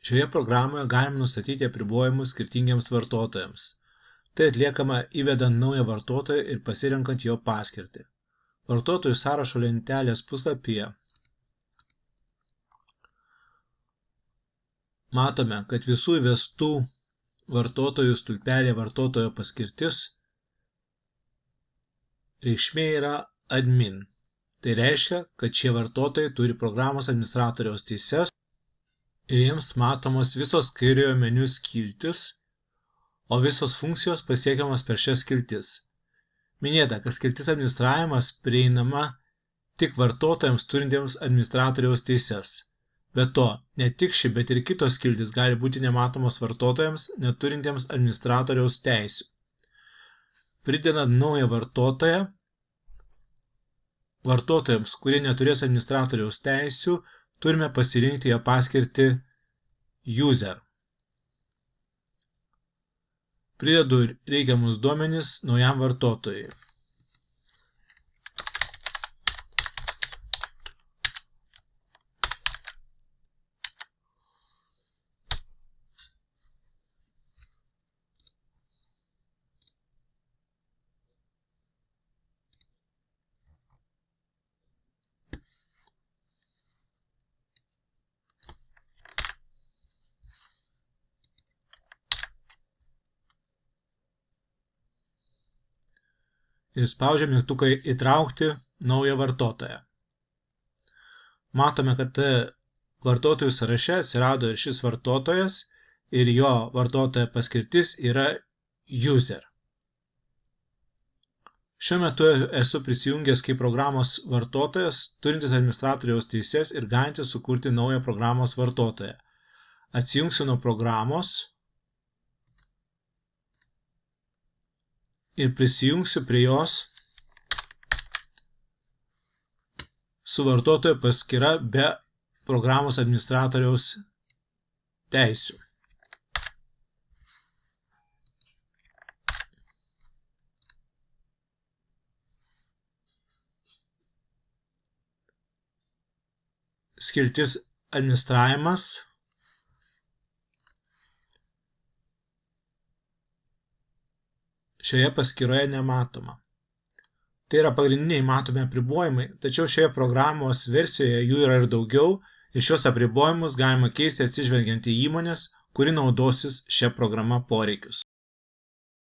Šioje programoje galime nustatyti apribojimus skirtingiems vartotojams. Tai atliekama įvedant naują vartotoją ir pasirenkant jo paskirtį. Vartotojų sąrašo lentelės puslapyje matome, kad visų įvestų vartotojų stulpelėje vartotojo paskirtis reikšmė yra admin. Tai reiškia, kad šie vartotojai turi programos administratoriaus teises ir jiems matomos visos kairiojo meniu skiltis, o visos funkcijos pasiekiamos per šias skiltis. Minėta, kad skiltis administravimas prieinama tik vartotojams turintiems administratoriaus teises. Be to, ne tik ši, bet ir kitos skiltis gali būti nematomos vartotojams neturintiems administratoriaus teisių. Pridedant naują vartotoją, vartotojams, kurie neturės administratoriaus teisių, turime pasirinkti jo paskirtį user. Pridedu reikiamus duomenis naujam vartotojui. Ir spaudžiam mygtuką įtraukti naują vartotoją. Matome, kad vartotojų sąraše atsirado ir šis vartotojas ir jo vartotojo paskirtis yra user. Šiuo metu esu prisijungęs kaip programos vartotojas, turintis administratoriaus teises ir galintis sukurti naują programos vartotoją. Atsijungsiu nuo programos ir prisijungsiu prie jos su vartotojo paskyra be programos administratoriaus teisių. Skiltis administravimas. Šioje paskyroje nematoma. Tai yra pagrindiniai matomi apribojimai, tačiau šioje programos versijoje jų yra ir daugiau ir šios apribojimus galima keisti atsižvelgiant į įmonės, kuri naudosis šią programą poreikius.